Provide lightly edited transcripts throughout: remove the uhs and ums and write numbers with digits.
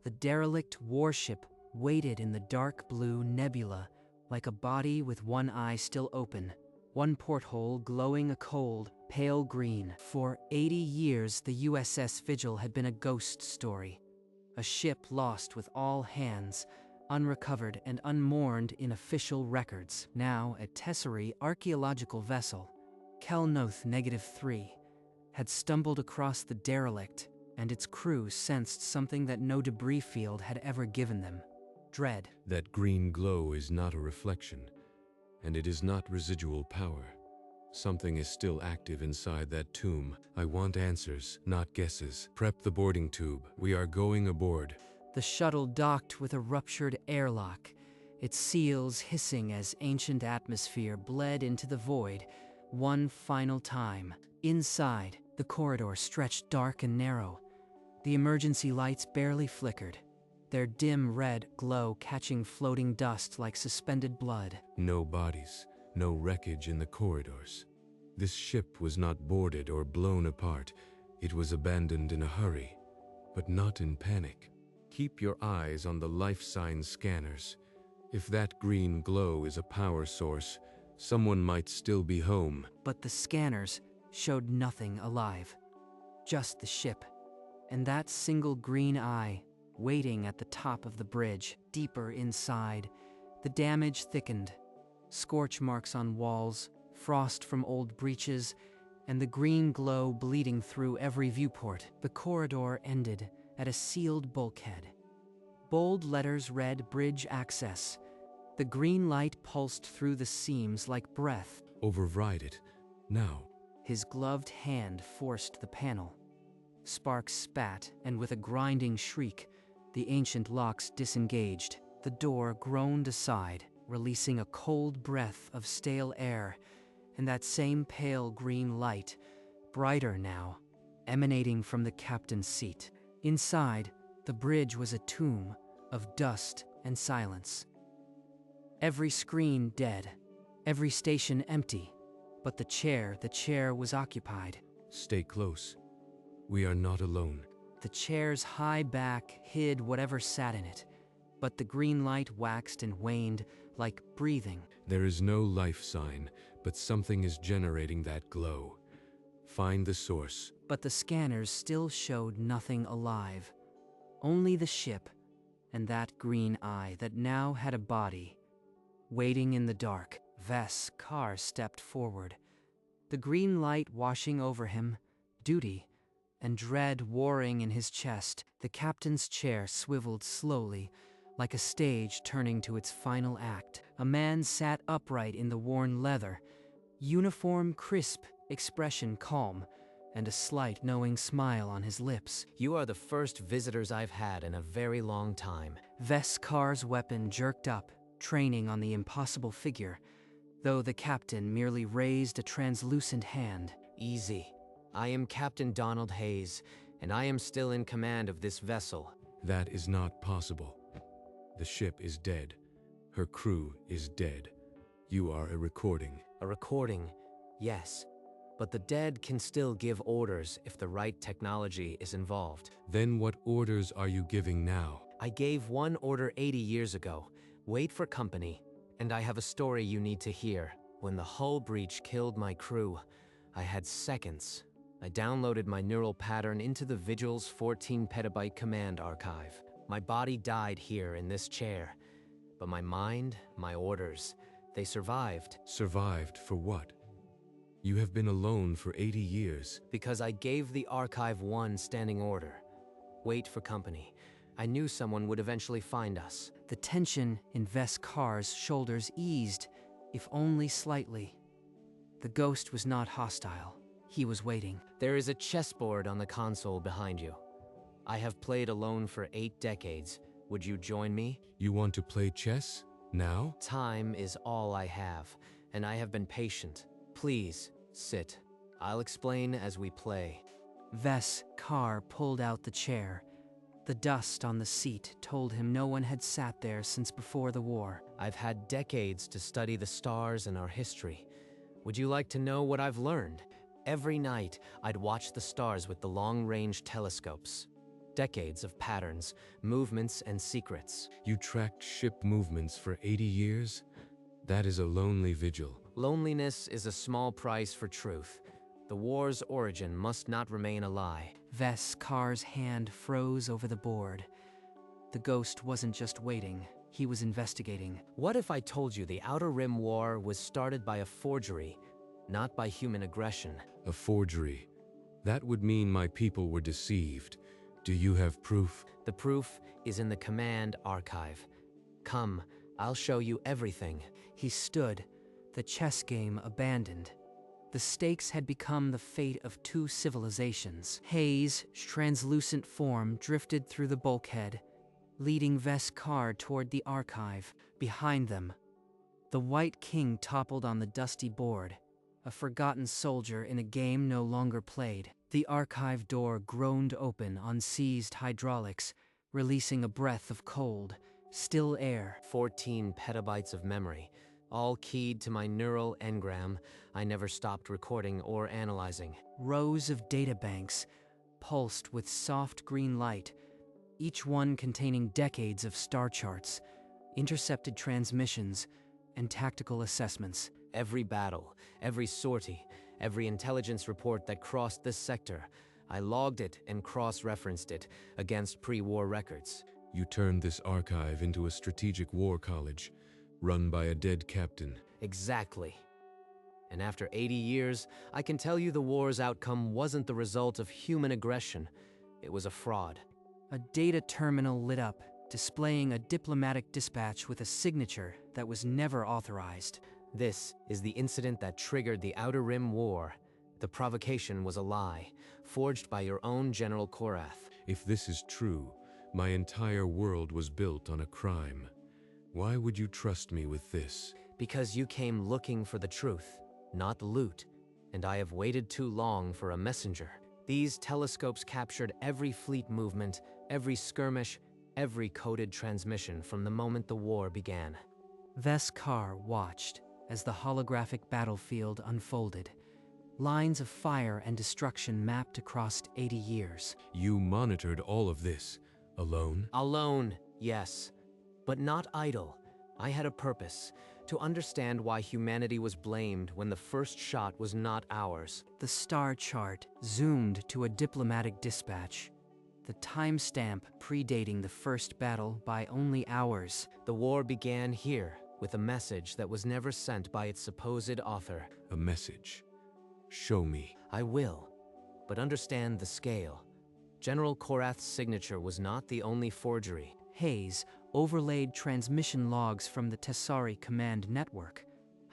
The derelict warship waited in the dark blue nebula like a body with one eye still open, one porthole glowing a cold, pale green. For 80 years, the USS Vigil had been a ghost story, a ship lost with all hands, unrecovered and unmourned in official records. Now, a Tesserae archaeological vessel, Kelnoth -3, had stumbled across the derelict, and its crew sensed something that no debris field had ever given them: dread. That green glow is not a reflection, and it is not residual power. Something is still active inside that tomb. I want answers, not guesses. Prep the boarding tube. We are going aboard. The shuttle docked with a ruptured airlock, its seals hissing as ancient atmosphere bled into the void one final time. Inside, the corridor stretched dark and narrow. The emergency lights barely flickered, their dim red glow catching floating dust like suspended blood. No bodies, no wreckage in the corridors. This ship was not boarded or blown apart. It was abandoned in a hurry, but not in panic. Keep your eyes on the life sign scanners. If that green glow is a power source, someone might still be home. But the scanners showed nothing alive, just the ship, and that single green eye waiting at the top of the bridge. Deeper inside, the damage thickened, scorch marks on walls, frost from old breaches, and the green glow bleeding through every viewport. The corridor ended at a sealed bulkhead. Bold letters read "Bridge Access." The green light pulsed through the seams like breath. Override it, now. His gloved hand forced the panel. Sparks spat, and with a grinding shriek, the ancient locks disengaged. The door groaned aside, releasing a cold breath of stale air, and that same pale green light, brighter now, emanating from the captain's seat. Inside, the bridge was a tomb of dust and silence. Every screen dead, every station empty, but the chair was occupied. Stay close. We are not alone. The chair's high back hid whatever sat in it, but the green light waxed and waned like breathing. There is no life sign, but something is generating that glow. Find the source. But the scanners still showed nothing alive. Only the ship, and that green eye that now had a body. Waiting in the dark, Vess Carr stepped forward, the green light washing over him, duty and dread warring in his chest. The captain's chair swiveled slowly, like a stage turning to its final act. A man sat upright in the worn leather, uniform crisp, expression calm, and a slight knowing smile on his lips. You are the first visitors I've had in a very long time. Vess Carr's weapon jerked up, training on the impossible figure, though the captain merely raised a translucent hand. Easy. I am Captain Donald Hayes, and I am still in command of this vessel. That is not possible. The ship is dead. Her crew is dead. You are a recording. A recording, yes. But the dead can still give orders if the right technology is involved. Then what orders are you giving now? I gave one order 80 years ago. Wait for company. And I have a story you need to hear. When the hull breach killed my crew, I had seconds. I downloaded my neural pattern into the Vigil's 14-petabyte command archive. My body died here in this chair, but my mind, my orders, they survived. Survived for what? You have been alone for 80 years. Because I gave the archive one standing order. Wait for company. I knew someone would eventually find us. The tension in Vess Carr's shoulders eased, if only slightly. The ghost was not hostile. He was waiting. There is a chessboard on the console behind you. I have played alone for 8 decades. Would you join me? You want to play chess? Now? Time is all I have, and I have been patient. Please, sit. I'll explain as we play. Vess Carr pulled out the chair. The dust on the seat told him no one had sat there since before the war. I've had decades to study the stars and our history. Would you like to know what I've learned? Every night, I'd watch the stars with the long-range telescopes. Decades of patterns, movements, and secrets. You tracked ship movements for 80 years? That is a lonely vigil. Loneliness is a small price for truth. The war's origin must not remain a lie. Veskar's hand froze over the board. The ghost wasn't just waiting, he was investigating. What if I told you the Outer Rim War was started by a forgery, not by human aggression? A forgery. That would mean my people were deceived. Do you have proof? The proof is in the command archive. Come, I'll show you everything. He stood, the chess game abandoned. The stakes had become the fate of two civilizations. Hayes' translucent form drifted through the bulkhead, leading Veskar toward the archive. Behind them, the White King toppled on the dusty board, a forgotten soldier in a game no longer played. The archive door groaned open on seized hydraulics, releasing a breath of cold, still air. 14 petabytes of memory, all keyed to my neural engram I never stopped recording or analyzing. Rows of databanks, pulsed with soft green light, each one containing decades of star charts, intercepted transmissions, and tactical assessments. Every battle, every sortie, every intelligence report that crossed this sector, I logged it and cross-referenced it against pre-war records. You turned this archive into a strategic war college, run by a dead captain. Exactly. And after 80 years, I can tell you the war's outcome wasn't the result of human aggression. It was a fraud. A data terminal lit up, displaying a diplomatic dispatch with a signature that was never authorized. This is the incident that triggered the Outer Rim War. The provocation was a lie, forged by your own General Korath. If this is true, my entire world was built on a crime. Why would you trust me with this? Because you came looking for the truth, not loot, and I have waited too long for a messenger. These telescopes captured every fleet movement, every skirmish, every coded transmission from the moment the war began. Veskar watched as the holographic battlefield unfolded. Lines of fire and destruction mapped across 80 years. You monitored all of this, alone? Alone, yes, but not idle. I had a purpose, to understand why humanity was blamed when the first shot was not ours. The star chart zoomed to a diplomatic dispatch, the timestamp predating the first battle by only hours. The war began here, with a message that was never sent by its supposed author. A message. Show me. I will, but understand the scale. General Korath's signature was not the only forgery. Hayes overlaid transmission logs from the Tessari command network,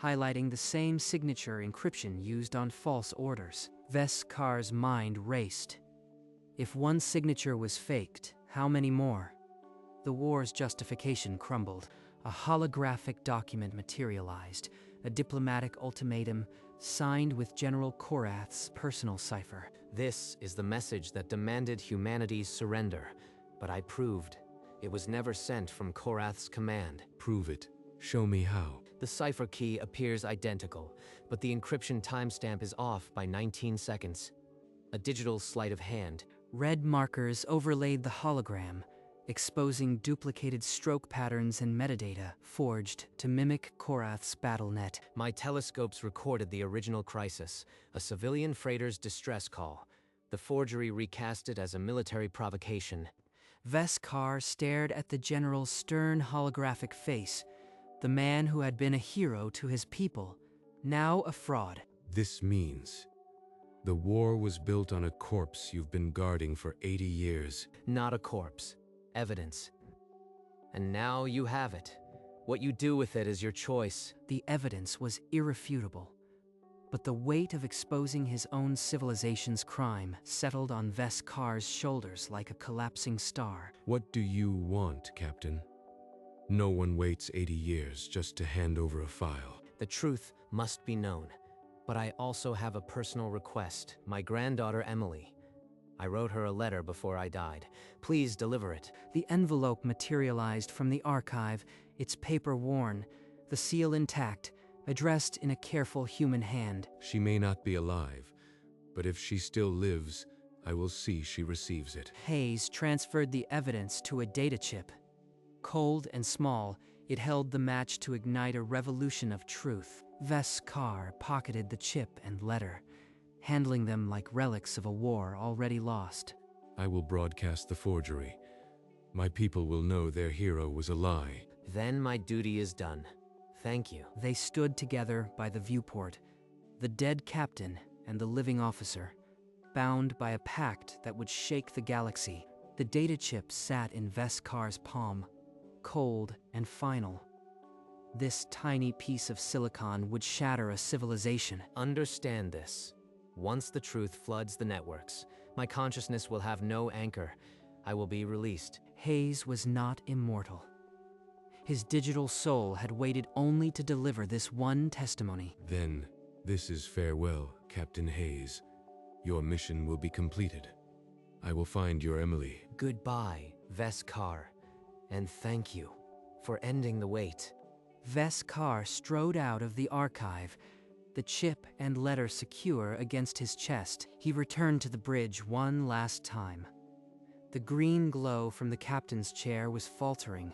highlighting the same signature encryption used on false orders. Veskar's mind raced. If one signature was faked, how many more? The war's justification crumbled. A holographic document materialized, a diplomatic ultimatum signed with General Korath's personal cipher. This is the message that demanded humanity's surrender, but I proved it was never sent from Korath's command. Prove it. Show me how. The cipher key appears identical, but the encryption timestamp is off by 19 seconds. A digital sleight of hand. Red markers overlaid the hologram, exposing duplicated stroke patterns and metadata forged to mimic Korath's BattleNet. My telescopes recorded the original crisis, a civilian freighter's distress call. The forgery recast it as a military provocation. Veskar stared at the general's stern holographic face, the man who had been a hero to his people, now a fraud. This means the war was built on a corpse you've been guarding for 80 years. Not a corpse. Evidence. And now you have it. What you do with it is your choice. The evidence was irrefutable, but the weight of exposing his own civilization's crime settled on Veskar's shoulders like a collapsing star. What do you want, Captain? No one waits 80 years just to hand over a file. The truth must be known, but I also have a personal request. My granddaughter, Emily. I wrote her a letter before I died. Please deliver it. The envelope materialized from the archive, its paper worn, the seal intact, addressed in a careful human hand. She may not be alive, but if she still lives, I will see she receives it. Hayes transferred the evidence to a data chip. Cold and small, it held the match to ignite a revolution of truth. Veskar pocketed the chip and letter, handling them like relics of a war already lost. I will broadcast the forgery. My people will know their hero was a lie. Then my duty is done. Thank you. They stood together by the viewport, the dead captain and the living officer, bound by a pact that would shake the galaxy. The data chip sat in Veskar's palm, cold and final. This tiny piece of silicon would shatter a civilization. Understand this. Once the truth floods the networks, my consciousness will have no anchor. I will be released. Hayes was not immortal. His digital soul had waited only to deliver this one testimony. Then, this is farewell, Captain Hayes. Your mission will be completed. I will find your Emily. Goodbye, Veskar, and thank you for ending the wait. Veskar strode out of the archive, the chip and letter secure against his chest. He returned to the bridge one last time. The green glow from the captain's chair was faltering,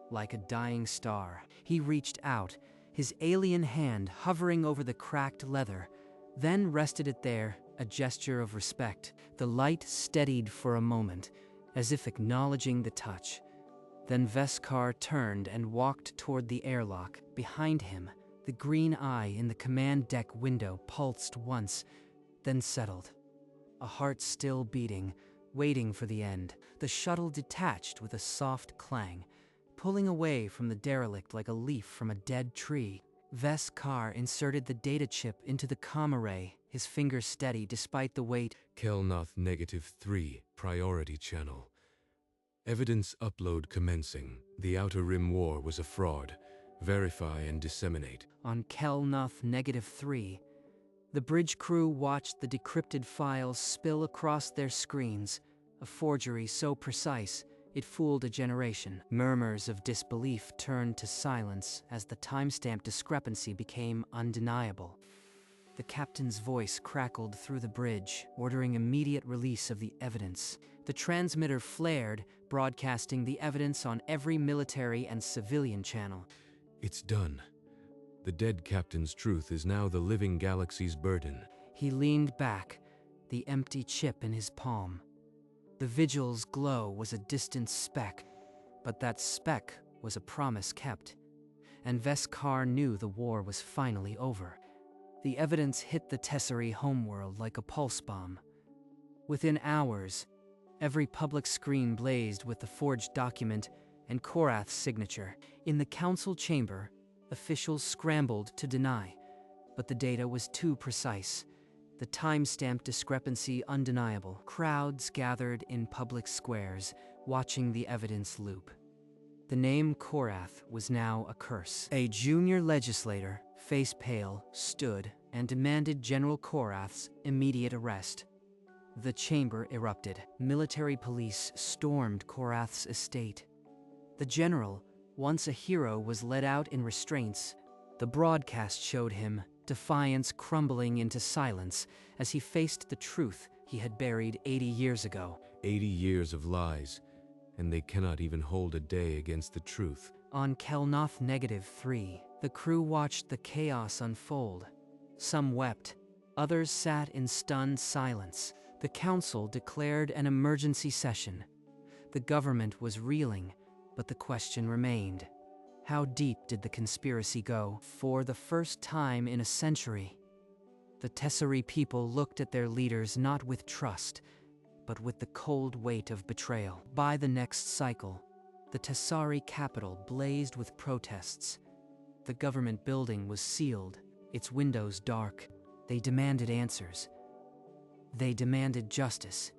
like a dying star. He reached out, his alien hand hovering over the cracked leather, then rested it there, a gesture of respect. The light steadied for a moment, as if acknowledging the touch. Then Veskar turned and walked toward the airlock. Behind him, the green eye in the command deck window pulsed once, then settled. A heart still beating, waiting for the end. The shuttle detached with a soft clang, pulling away from the derelict like a leaf from a dead tree. Veskar inserted the data chip into the comm array, his fingers steady despite the weight. Kelnoth -3, priority channel. Evidence upload commencing. The Outer Rim War was a fraud. Verify and disseminate. On Kelnoth -3, the bridge crew watched the decrypted files spill across their screens, a forgery so precise it fooled a generation. Murmurs of disbelief turned to silence as the timestamp discrepancy became undeniable. The captain's voice crackled through the bridge, ordering immediate release of the evidence. The transmitter flared, broadcasting the evidence on every military and civilian channel. It's done. The dead captain's truth is now the living galaxy's burden. He leaned back, the empty chip in his palm. The vigil's glow was a distant speck, but that speck was a promise kept. And Veskar knew the war was finally over. The evidence hit the Tesserae homeworld like a pulse bomb. Within hours, every public screen blazed with the forged document and Korath's signature. In the council chamber, officials scrambled to deny, but the data was too precise. The timestamp discrepancy undeniable. Crowds gathered in public squares, watching the evidence loop. The name Korath was now a curse. A junior legislator, face pale, stood and demanded General Korath's immediate arrest. The chamber erupted. Military police stormed Korath's estate. The general, once a hero, was led out in restraints. The broadcast showed him, defiance crumbling into silence as he faced the truth he had buried 80 years ago. 80 years of lies, and they cannot even hold a day against the truth. On Kelnoth -3, the crew watched the chaos unfold. Some wept, others sat in stunned silence. The council declared an emergency session. The government was reeling, but the question remained. How deep did the conspiracy go? For the first time in a century, the Tesserae people looked at their leaders not with trust, but with the cold weight of betrayal. By the next cycle, the Tesserae capital blazed with protests. The government building was sealed, its windows dark. They demanded answers. They demanded justice,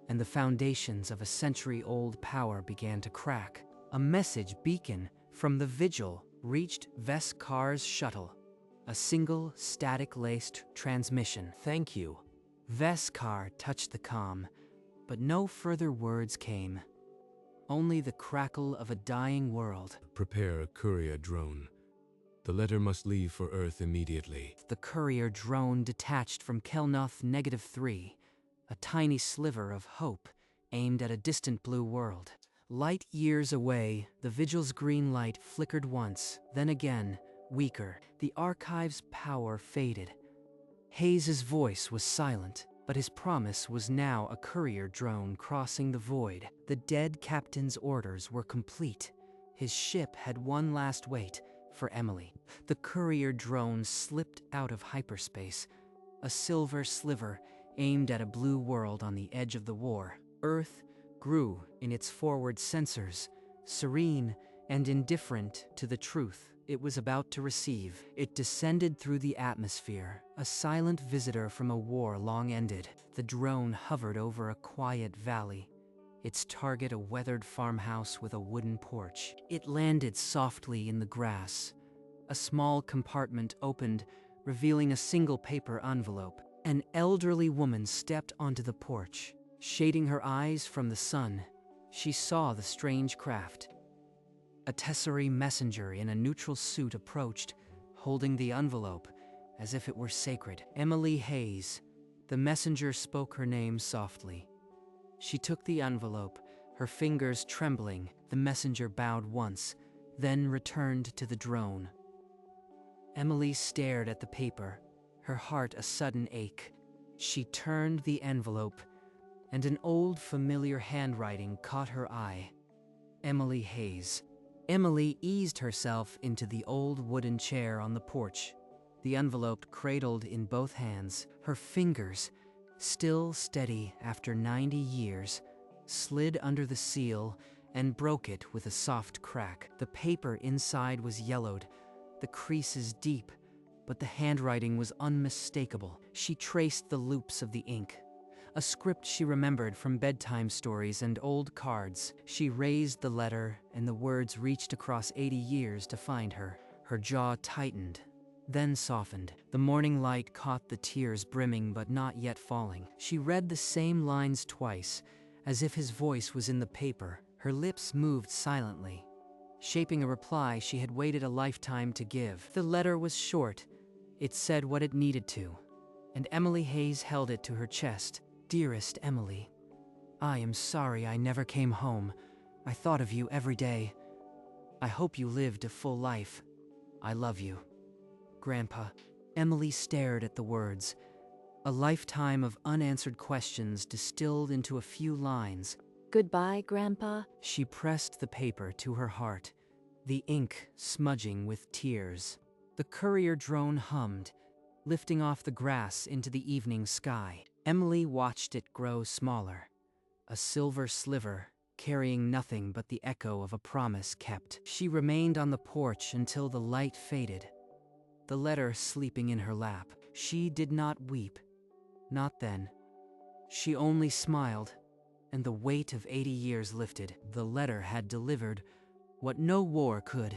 and the foundations of a century-old power began to crack. A message beacon from the vigil reached Veskar's shuttle, a single static-laced transmission. Thank you. Veskar touched the comm, but no further words came. Only the crackle of a dying world. Prepare a courier drone. The letter must leave for Earth immediately. The courier drone detached from Kelnoth -3, a tiny sliver of hope aimed at a distant blue world. Light years away, the vigil's green light flickered once, then again, weaker. The archive's power faded. Hayes's voice was silent, but his promise was now a courier drone crossing the void. The dead captain's orders were complete. His ship had one last wait for Emily. The courier drone slipped out of hyperspace, a silver sliver aimed at a blue world on the edge of the war. Earth grew in its forward sensors, serene and indifferent to the truth it was about to receive. It descended through the atmosphere, a silent visitor from a war long ended. The drone hovered over a quiet valley, its target a weathered farmhouse with a wooden porch. It landed softly in the grass. A small compartment opened, revealing a single paper envelope. An elderly woman stepped onto the porch. Shading her eyes from the sun, she saw the strange craft. A Tesserae messenger in a neutral suit approached, holding the envelope as if it were sacred. Emily Hayes. The messenger spoke her name softly. She took the envelope, her fingers trembling. The messenger bowed once, then returned to the drone. Emily stared at the paper, her heart a sudden ache. She turned the envelope, and an old familiar handwriting caught her eye. Emily Hayes. Emily eased herself into the old wooden chair on the porch, the envelope cradled in both hands. Her fingers, still steady after 90 years, slid under the seal and broke it with a soft crack. The paper inside was yellowed, the creases deep, but the handwriting was unmistakable. She traced the loops of the ink, a script she remembered from bedtime stories and old cards. She raised the letter, and the words reached across 80 years to find her. Her jaw tightened, then softened. The morning light caught the tears brimming but not yet falling. She read the same lines twice, as if his voice was in the paper. Her lips moved silently, shaping a reply she had waited a lifetime to give. The letter was short. It said what it needed to, and Emily Hayes held it to her chest. Dearest Emily, I am sorry I never came home. I thought of you every day. I hope you lived a full life. I love you. Grandpa. Emily stared at the words, a lifetime of unanswered questions distilled into a few lines. Goodbye, Grandpa. She pressed the paper to her heart, the ink smudging with tears. The courier drone hummed, lifting off the grass into the evening sky. Emily watched it grow smaller, a silver sliver carrying nothing but the echo of a promise kept. She remained on the porch until the light faded, the letter sleeping in her lap. She did not weep, not then. She only smiled, and the weight of 80 years lifted. The letter had delivered what no war could,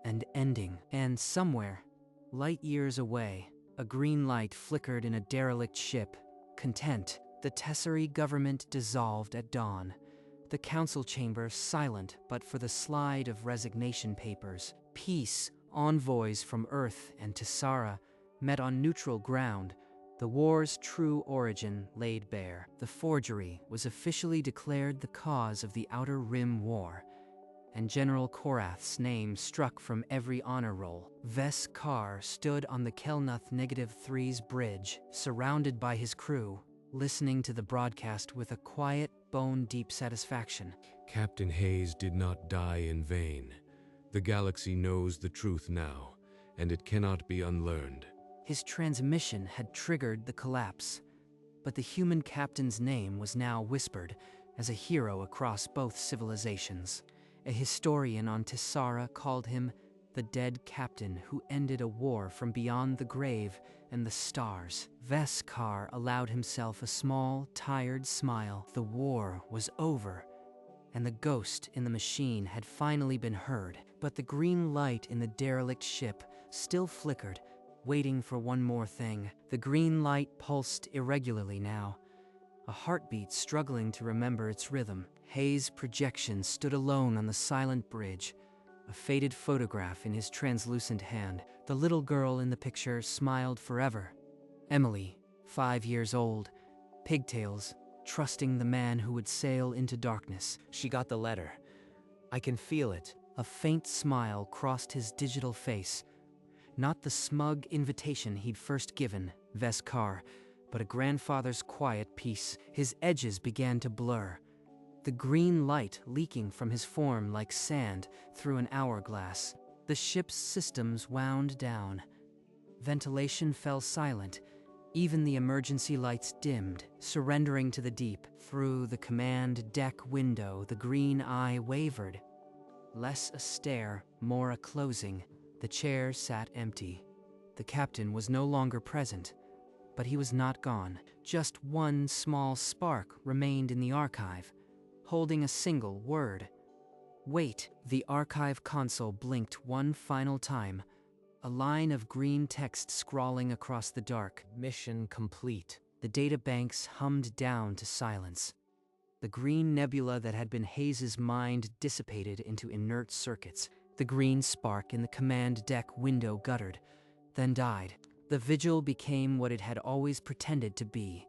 an ending. And somewhere, light years away, a green light flickered in a derelict ship. Content. The Tesserae government dissolved at dawn, the council chamber silent but for the slide of resignation papers. Peace, envoys from Earth and Tessara met on neutral ground, the war's true origin laid bare. The forgery was officially declared the cause of the Outer Rim War, and General Korath's name struck from every honor roll. Ves Carr stood on the Kelnuth -3's bridge, surrounded by his crew, listening to the broadcast with a quiet, bone-deep satisfaction. Captain Hayes did not die in vain. The galaxy knows the truth now, and it cannot be unlearned. His transmission had triggered the collapse, but the human captain's name was now whispered as a hero across both civilizations. A historian on Tessara called him the dead captain who ended a war from beyond the grave and the stars. Ves Carr allowed himself a small, tired smile. The war was over, and the ghost in the machine had finally been heard. But the green light in the derelict ship still flickered, waiting for one more thing. The green light pulsed irregularly now, a heartbeat struggling to remember its rhythm. Hayes' projection stood alone on the silent bridge, a faded photograph in his translucent hand. The little girl in the picture smiled forever. Emily, 5 years old, Pigtails, trusting the man who would sail into darkness. She got the letter. I can feel it. A faint smile crossed his digital face. Not the smug invitation he'd first given, Veskar, but a grandfather's quiet peace. His edges began to blur, the green light leaking from his form like sand through an hourglass. The ship's systems wound down. Ventilation fell silent. Even the emergency lights dimmed, surrendering to the deep. Through the command deck window, the green eye wavered. Less a stare, more a closing. The chair sat empty. The captain was no longer present, but he was not gone. Just one small spark remained in the archive, holding a single word. Wait. The archive console blinked one final time, a line of green text scrawling across the dark. Mission complete. The databanks hummed down to silence. The green nebula that had been Hayes' mind dissipated into inert circuits. The green spark in the command deck window guttered, then died. The vigil became what it had always pretended to be,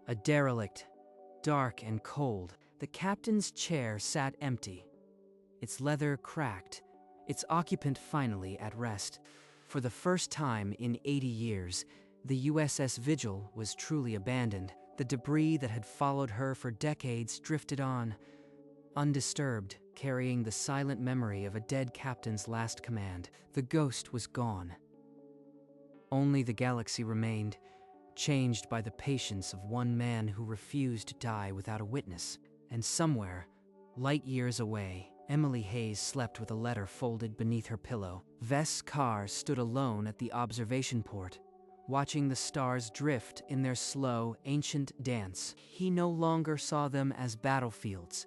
a derelict, dark and cold. The captain's chair sat empty, its leather cracked, its occupant finally at rest. For the first time in 80 years, the USS Vigil was truly abandoned. The debris that had followed her for decades drifted on, undisturbed, carrying the silent memory of a dead captain's last command. The ghost was gone. Only the galaxy remained, changed by the patience of one man who refused to die without a witness. And somewhere, light years away, Emily Hayes slept with a letter folded beneath her pillow. Veskar stood alone at the observation port, watching the stars drift in their slow, ancient dance. He no longer saw them as battlefields,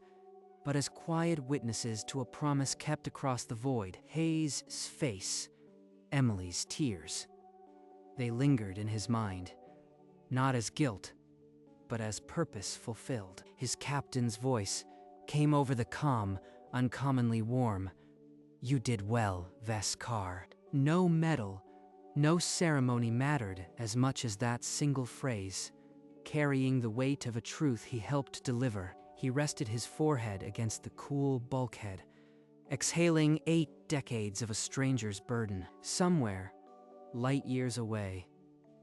but as quiet witnesses to a promise kept across the void. Hayes' face, Emily's tears. They lingered in his mind, not as guilt, but as purpose fulfilled. His captain's voice came over the comm, uncommonly warm. You did well, Veskar. No medal, no ceremony mattered as much as that single phrase, carrying the weight of a truth he helped deliver. He rested his forehead against the cool bulkhead, exhaling 8 decades of a stranger's burden. Somewhere, light years away,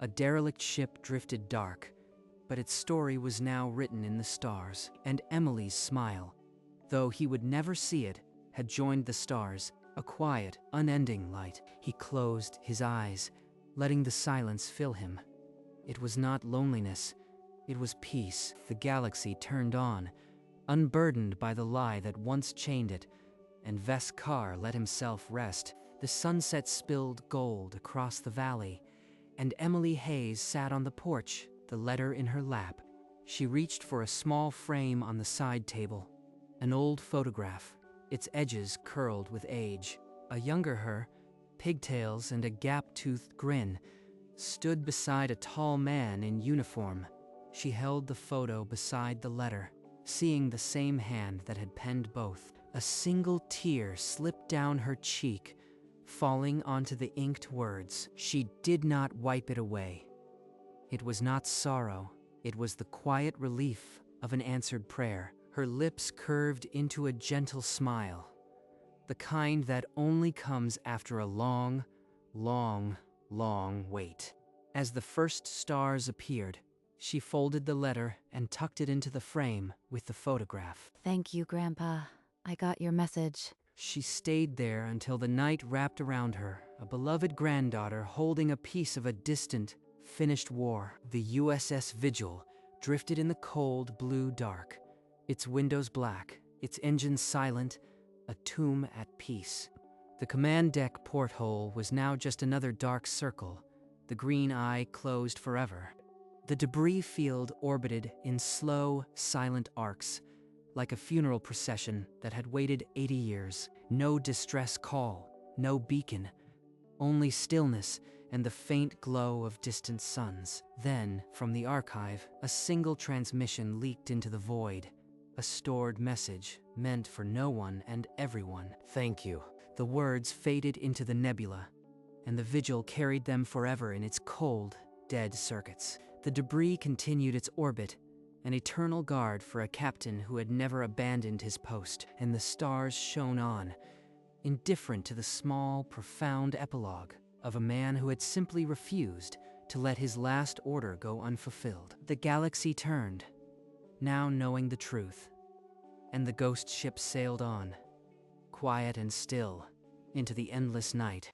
a derelict ship drifted dark, but its story was now written in the stars. And Emily's smile, though he would never see it, had joined the stars, a quiet, unending light. He closed his eyes, letting the silence fill him. It was not loneliness, it was peace. The galaxy turned on, unburdened by the lie that once chained it, and Veskar let himself rest. The sunset spilled gold across the valley, and Emily Hayes sat on the porch, the letter in her lap. She reached for a small frame on the side table, an old photograph, its edges curled with age. A younger her, pigtails and a gap-toothed grin, stood beside a tall man in uniform. She held the photo beside the letter, seeing the same hand that had penned both. A single tear slipped down her cheek, falling onto the inked words. She did not wipe it away. It was not sorrow, it was the quiet relief of an answered prayer. Her lips curved into a gentle smile, the kind that only comes after a long, long, long wait. As the first stars appeared, she folded the letter and tucked it into the frame with the photograph. Thank you, Grandpa. I got your message. She stayed there until the night wrapped around her, a beloved granddaughter holding a piece of a distant, finished war. The USS Vigil drifted in the cold blue dark, its windows black, its engines silent, a tomb at peace. The command deck porthole was now just another dark circle, the green eye closed forever. The debris field orbited in slow, silent arcs, like a funeral procession that had waited 80 years. No distress call, no beacon, only stillness and the faint glow of distant suns. Then, from the archive, a single transmission leaked into the void, a stored message meant for no one and everyone. Thank you. The words faded into the nebula, and the Vigil carried them forever in its cold, dead circuits. The debris continued its orbit, an eternal guard for a captain who had never abandoned his post, and the stars shone on, indifferent to the small, profound epilogue of a man who had simply refused to let his last order go unfulfilled. The galaxy turned, now knowing the truth, and the ghost ship sailed on, quiet and still, into the endless night.